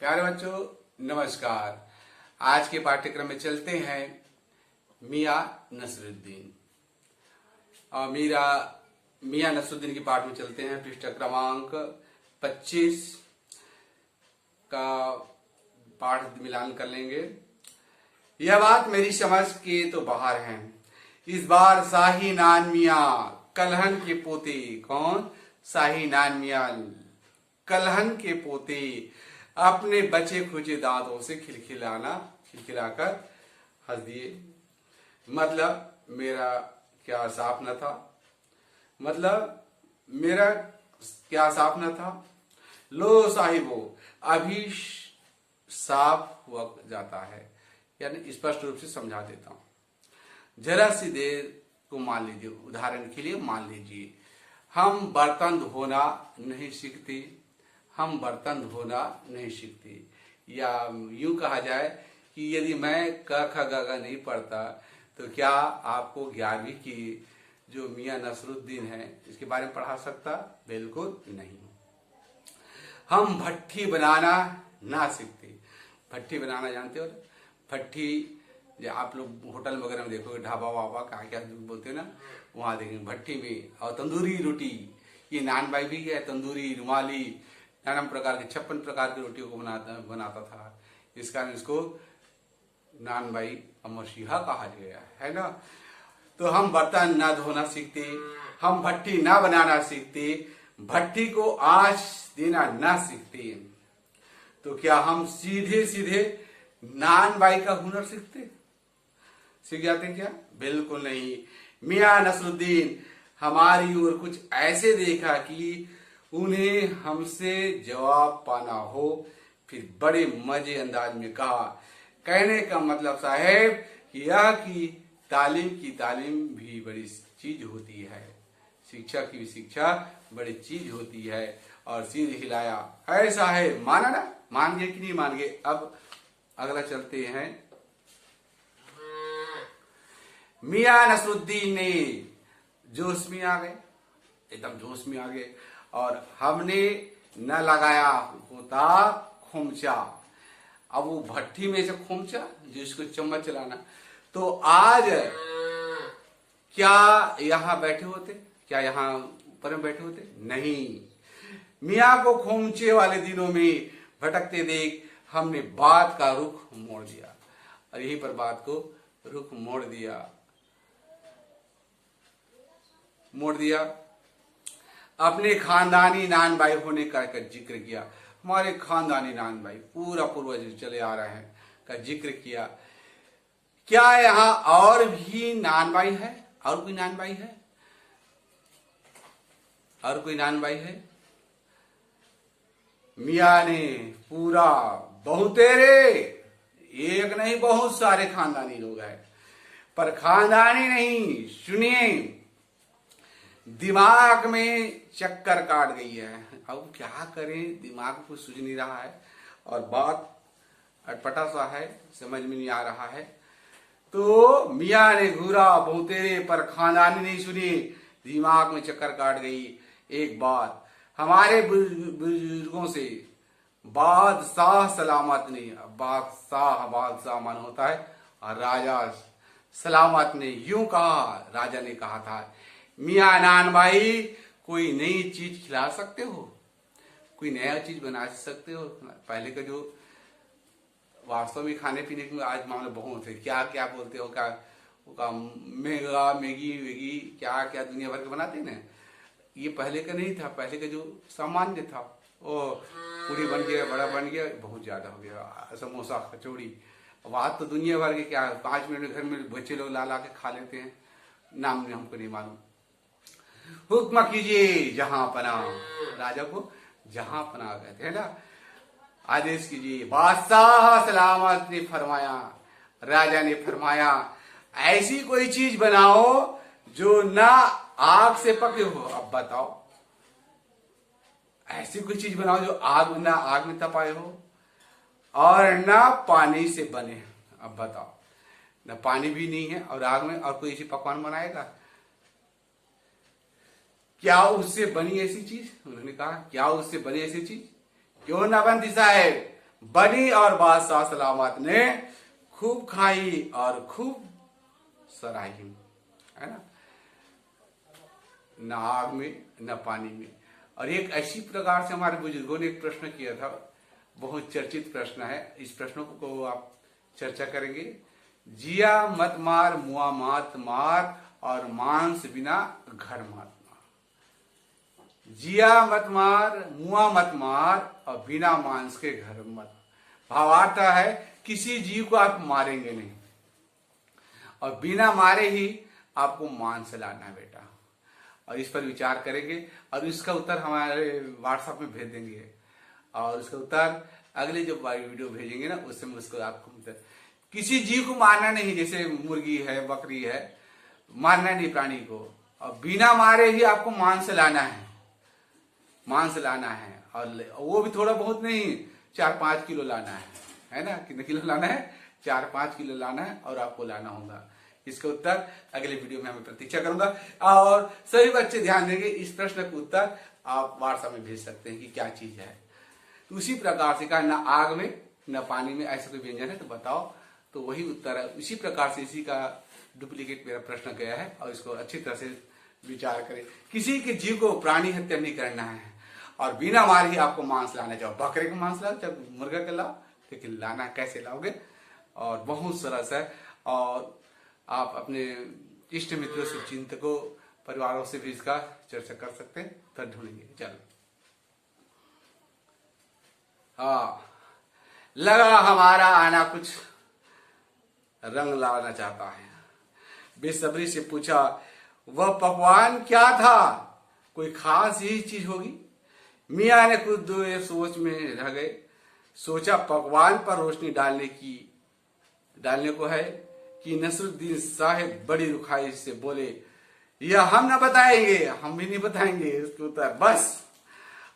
प्यारे बच्चों नमस्कार। आज के पाठ्यक्रम में चलते हैं मियां नसरुद्दीन और मियां नसरुद्दीन के पाठ में चलते हैं। पृष्ठ क्रमांक 25 का पाठ मिलान कर लेंगे। यह बात मेरी समझ के तो बाहर है। इस बार शाही नान मियां कलहन के पोते। कौन? शाही नान मियां कलहन के पोते अपने बचे खुचे दांतों से खिलखिलाकर हंस दिए। मतलब मेरा क्या साफ न था। लो साहिबो, अभी साफ हुआ जाता है। यानी स्पष्ट रूप से समझा देता हूं। जरा सी देर को मान लीजिए, उदाहरण के लिए मान लीजिए हम बर्तन धोना नहीं सीखते। या यूं कहा जाए कि यदि मैं क ख ग घ नहीं पढ़ता तो क्या आपको 11वीं की जो मियां नसरुद्दीन है इसके बारे में पढ़ा सकता? बिल्कुल नहीं। हम भट्ठी बनाना ना सीखते। भट्ठी बनाना जानते हो? भट्ठी जो आप लोग होटल वगैरह में देखोगे, ढाबा वाबा क्या बोलते हैं ना, वहां देखेंगे भट्ठी में। और तंदूरी रोटी, ये नान भाई भी है, तंदूरी, रुमाली, नाना प्रकार के 56 प्रकार की रोटियों को बनाता था। इस कारण इसको नान भाई मसीहा कहा गया है ना। तो हम बर्तन ना धोना सीखते, हम भट्टी ना बनाना सीखते, भट्टी को आंच देना ना सीखते, तो क्या हम सीधे सीधे नान भाई का हुनर सीख जाते क्या? बिल्कुल नहीं। मियां नसरुद्दीन हमारी ओर कुछ ऐसे देखा कि उन्हें हमसे जवाब पाना हो, फिर बड़े मजे अंदाज में कहा, कहने का मतलब साहेब कि यह की तालीम भी बड़ी चीज होती है। शिक्षा की भी शिक्षा बड़ी चीज होती है। और सिर हिलाया, है साहेब, माना ना? मान गए कि नहीं मान गए? अब अगला चलते हैं। मियां नसरुद्दीन ने जोश में आ गए, एकदम जोश में आ गए। और हमने न लगाया होता खोमचा। अब वो भट्टी में से खोमचा जिसको चम्मच चलाना, तो आज क्या यहां बैठे होते? क्या यहां ऊपर में बैठे होते? नहीं। मियां को खोमचे वाले दिनों में भटकते देख हमने बात का रुख मोड़ दिया। और यहीं पर बात को रुख मोड़ दिया। अपने खानदानी नान भाई होने का जिक्र किया। हमारे खानदानी नान भाई पूरा पूर्वज चले आ रहे हैं का जिक्र किया। क्या यहाँ और भी नान भाई है? और कोई नान भाई है? मियां ने पूरा बहुतेरे, एक नहीं बहुत सारे खानदानी लोग हैं, पर खानदानी नहीं। सुनिए, दिमाग में चक्कर काट गई है। अब क्या करें, दिमाग को सूझ नहीं रहा है और बात अटपटा सा है, समझ में नहीं आ रहा है। तो मियां ने घूरा बहुतेरे, पर खानदानी नहीं सुनी। दिमाग में चक्कर काट गई। एक बात हमारे बुजुर्गों से बादशाह सलामत ने, बादशाह मान होता है और राजा सलामत ने यूं कहा, राजा ने कहा था, मियां नान भाई कोई नई चीज खिला सकते हो? कोई नया चीज बना सकते हो? पहले का जो वास्तव में खाने पीने के आज मामले बहुत है। क्या क्या बोलते हो, क्या मैगी क्या क्या दुनिया भर के बनाते हैं ना। ये पहले का नहीं था। पहले का जो सामान्य था वो पूरी बन गया, बड़ा बन गया, बहुत ज्यादा हो गया। समोसा, कचौड़ी, बात तो दुनिया भर के क्या 5 मिनट में घर में बच्चे लोग ला के खा लेते हैं। नाम हमको नहीं मालूम। हुक्म कीजिए जहां पना, राजा को जहां पना कहते हैं ना। आदेश कीजिए। बादशाह सलामत ने फरमाया, राजा ने फरमाया, ऐसी कोई चीज बनाओ जो ना आग से पके हो। अब बताओ, ऐसी कोई चीज बनाओ जो ना आग में तपाए हो और ना पानी से बने। अब बताओ, ना पानी भी नहीं है और आग में, और कोई ऐसी पकवान बनाएगा? क्या उससे बनी ऐसी चीज? उन्होंने कहा, क्या उससे बनी ऐसी चीज? क्यों ना बनती साहेब, बनी और बादशाह सलामत ने खूब खाई और खूब सराही, है ना, न आग में न पानी में। और एक ऐसी प्रकार से हमारे बुजुर्गों ने एक प्रश्न किया था, बहुत चर्चित प्रश्न है, इस प्रश्न को आप चर्चा करेंगे। जिया मत मार, मुआ मत मार, और मांस बिना घर मत मार। जिया मत मार, मुआ मत मार, और बिना मांस के घर मत। भावार्थ है किसी जीव को आप मारेंगे नहीं, और बिना मारे ही आपको मांस लाना है बेटा। और इस पर विचार करेंगे और इसका उत्तर हमारे व्हाट्सएप में भेज देंगे, और उसका उत्तर अगले जो वीडियो भेजेंगे ना उससे उसको आपको किसी जीव को मारना नहीं, जैसे मुर्गी है, बकरी है, मारना नहीं प्राणी को, और बिना मारे ही आपको मांस लाना है, मांस लाना है। और वो भी थोड़ा बहुत नहीं, 4-5 किलो लाना है ना, कितने किलो लाना है, 4-5 किलो लाना है, और आपको लाना होगा। इसका उत्तर अगले वीडियो में मैं प्रतीक्षा करूंगा। और सभी बच्चे ध्यान देंगे, इस प्रश्न का उत्तर आप व्हाट्सएप में भेज सकते हैं कि क्या चीज है। तो उसी प्रकार से कहा, न आग में न पानी में ऐसा कोई व्यंजन है तो बताओ, तो वही उत्तर है। इसी प्रकार से इसी का डुप्लीकेट मेरा प्रश्न गया है, और इसको अच्छी तरह से विचार करें। किसी के जीव को प्राणी हत्या नहीं करना है, और बिना मार ही आपको मांस लाना, चाहे बकरे का मांस लाओ चाहे मुर्गा का लाओ, लेकिन लाना कैसे लाओगे, और बहुत सरस है। और आप अपने इष्ट मित्रों से, चिंतकों, परिवारों से भी इसका चर्चा कर सकते हैं, तो ढूंढेंगे। चलो, हाँ, लगा हमारा आना कुछ रंग लाना चाहता है। बेसब्री से पूछा, वह पकवान क्या था, कोई खास ही चीज होगी। मियाँ ने कुछ देर सोच में रह गए। सोचा पकवान पर रोशनी डालने को है कि नसरुद्दीन साहब बड़ी रुखाई से बोले, यह हम ना बताएंगे, हम भी नहीं बताएंगे। इसके उत्तर, बस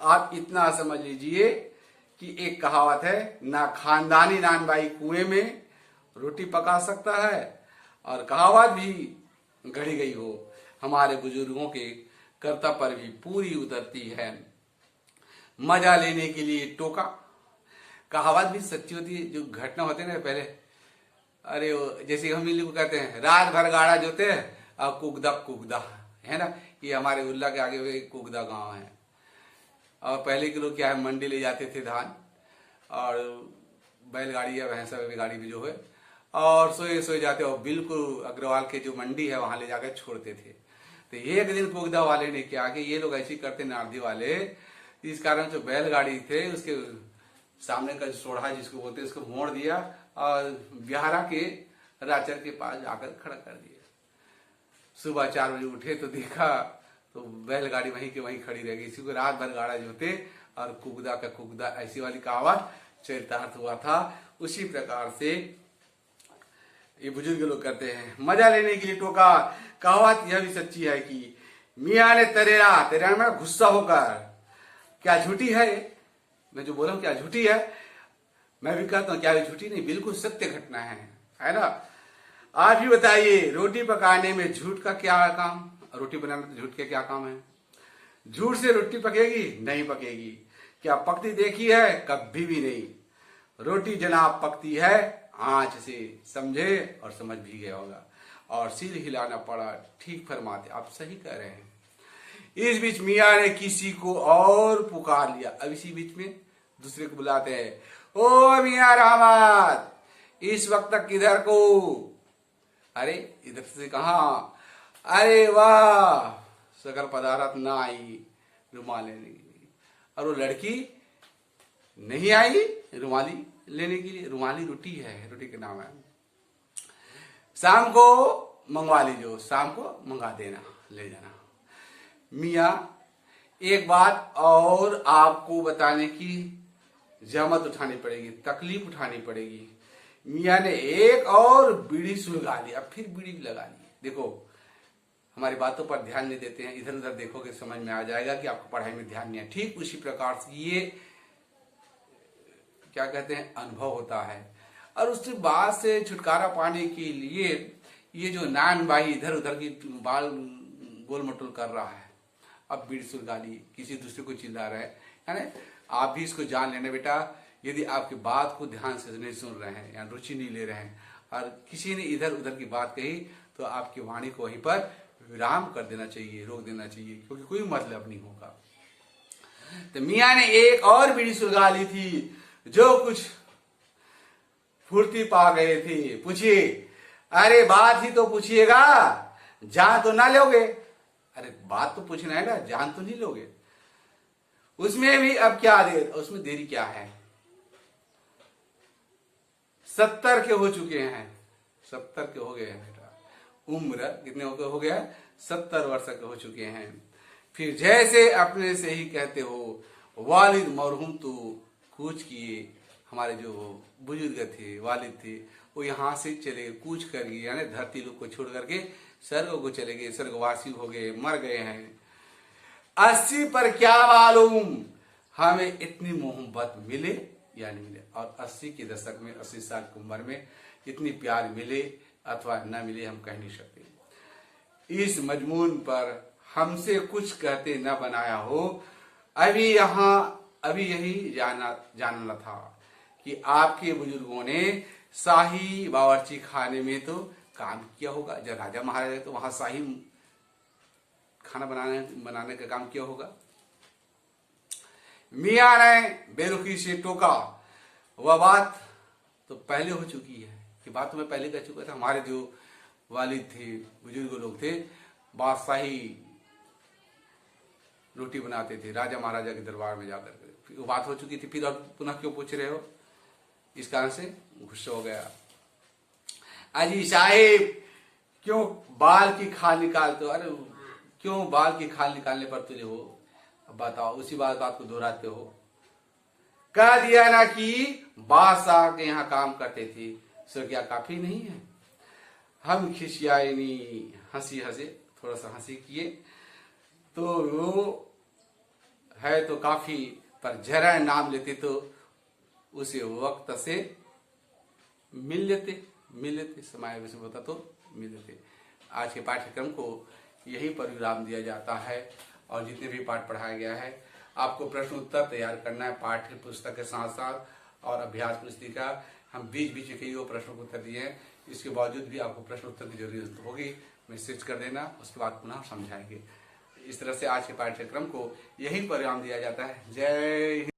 आप इतना समझ लीजिए कि एक कहावत है, ना खानदानी नानबाई कुएं में रोटी पका सकता है, और कहावत भी गढ़ी गई हो, हमारे बुजुर्गों के कर्तव्य पर भी पूरी उतरती है। मजा लेने के लिए टोका, कहावत भी सच्ची होती है। जो घटना होते हैं ना पहले, अरे जैसे हम लोग कहते हैं, रात भर गाड़ा जोते हैं और कुगदा कुगदा, है ना, ये हमारे उल्ला के आगे हुए कुगदा गांव है। और पहले के लोग क्या है, मंडी ले जाते थे धान, और बैलगाड़ी या भैंसा गाड़ी भी जो है, और सोए जाते, और बिल्कुल अग्रवाल के जो मंडी है वहां ले जाकर छोड़ते थे। तो एक दिन कुगदा वाले ने क्या कि ये लोग ऐसे करते, नारदी वाले, इस कारण जो बैलगाड़ी थे उसके सामने का जो सोढ़ा जिसको बोलते उसको मोड़ दिया, और बिहारा के राचर के पास जाकर खड़ा कर दिया। सुबह 4 बजे उठे तो देखा तो बैलगाड़ी वहीं के वहीं खड़ी रह गई। इसी को रात भर गाड़ा जोते और कुगदा का कुगदा, ऐसी वाली कहावत चरितार्थ हुआ था। उसी प्रकार से ये बुजुर्ग लोग करते हैं, मजा लेने के लिए टोका। कहावत यह भी सच्ची है कि मियाँ ने तरेरा में गुस्सा होकर, क्या झूठी है, मैं जो बोला हूं क्या झूठी है, मैं भी कहता हूं क्या झूठी नहीं, बिल्कुल सत्य घटना है ना। आप ही बताइए, रोटी पकाने में झूठ का क्या काम, रोटी बनाने में झूठ के क्या काम है। झूठ से रोटी पकेगी? नहीं पकेगी। क्या पकती देखी है? कभी भी नहीं। रोटी जनाब पकती है आंच से, समझे और समझ भी गया होगा। और सिर हिलाना पड़ा, ठीक फरमाते, आप सही कह रहे हैं। इस बीच मियाँ ने किसी को और पुकार लिया। अब इसी बीच में दूसरे को बुलाते हैं, ओ मियाँ रहमत, इस वक्त तक किधर को? अरे इधर से कहा? अरे वाह, सकल पदार्थ ना आई रुमाल लेने के लिए। और वो लड़की नहीं आई रुमाली लेने के लिए। रुमाली रोटी है, रोटी के नाम है। शाम को मंगवा लीजिए, शाम को मंगा देना, ले जाना। मियाँ एक बात और आपको बताने की जहमत उठानी पड़ेगी, तकलीफ उठानी पड़ेगी। मियाँ ने एक और बीड़ी सुलगा ली। अब फिर बीड़ी लगा ली। देखो, हमारी बातों पर ध्यान नहीं देते हैं, इधर उधर देखोगे समझ में आ जाएगा कि आपको पढ़ाई में ध्यान नहीं है। ठीक उसी प्रकार से ये क्या कहते हैं, अनुभव होता है। और उसके बाद से छुटकारा पाने के लिए ये जो नान भाई इधर उधर की बाल गोल मटोल कर रहा है, अब बीड़ी सुलगा ली, किसी दूसरे को चिल्ला रहा है ना। आप भी इसको जान लेना बेटा, यदि आपकी बात को ध्यान से नहीं सुन रहे हैं या रुचि नहीं ले रहे हैं और किसी ने इधर उधर की बात कही तो आपकी वाणी को वहीं पर विराम कर देना चाहिए, रोक देना चाहिए, क्योंकि कोई मतलब नहीं होगा। तो मियाँ ने एक और बीड़ी सुलगा ली थी। जो कुछ फुर्ती पा गए थे, पूछिए, अरे बात ही तो पूछिएगा, जान तो ना लोगे। अरे बात तो पूछना है ना, जान तो नहीं लोगे। उसमें भी अब क्या देर, उसमें देरी क्या है। 70 के हो चुके हैं, 70 के हो गए हैं बेटा। उम्र कितने हो गया, 70 वर्ष के हो चुके हैं। फिर जैसे अपने से ही कहते हो, वालिद मरहूम तो कूच किए। हमारे जो बुजुर्ग थे, वालिद थे, वो यहाँ से चले गए, कूच कर गए, यानी धरती लोग को छोड़ करके स्वर्ग को चले गए, स्वर्गवासी हो गए, मर गए हैं। 80 पर क्या मालूम हमें इतनी मोहब्बत मिले या नहीं मिले, और 80 के दशक में, 80 साल की उम्र में इतनी प्यार मिले अथवा न मिले, हम कह नहीं सकते। इस मजमून पर हमसे कुछ कहते न बनाया हो। अभी यही जानना था कि आपके बुजुर्गों ने शाही बावर्ची खाने में तो काम किया होगा। जब राजा महाराजा तो वहां शाही खाना बनाने का काम किया होगा। मियाँ ने बेरुखी से टोका, वह बात तो पहले हो चुकी है। कि बात तो मैं पहले कह चुका था। हमारे जो वालिद थे, बुजुर्ग लोग थे, बादशाही रोटी बनाते थे राजा महाराजा के दरबार में जाकर के। वो बात हो चुकी थी, फिर और पुनः क्यों पूछ रहे हो। इस कारण से गुस्सा हो गया। अजी साहिब, क्यों बाल की खाल निकालते हो। अरे क्यों बाल की खाल निकालने पर तुझे हो, अब बताओ। उसी बात को दोहराते हो। कह दिया ना कि बादशाह के यहाँ काम करते थे, सो क्या काफी नहीं है। हम खिसियाए नहीं, हंसी हंसे, थोड़ा सा हंसी किए तो वो है तो काफी, पर जरा नाम लेते तो उसे वक्त से मिल लेते समय से होता तो मिल लेते। आज के पाठ्यक्रम को यहीं पर विराम दिया जाता है। और जितने भी पाठ पढ़ाया गया है, आपको प्रश्न उत्तर तैयार करना है पाठ्य पुस्तक के साथ साथ और अभ्यास पुस्तिका। हम बीच बीच में कई प्रश्नों को उत्तर दिए हैं, इसके बावजूद भी आपको प्रश्न उत्तर की जरूरत होगी, मैसेज कर देना, उसके बाद पुनः समझाएंगे। इस तरह से आज के पाठ्यक्रम को यहीं पर विराम दिया जाता है। जय हिंद।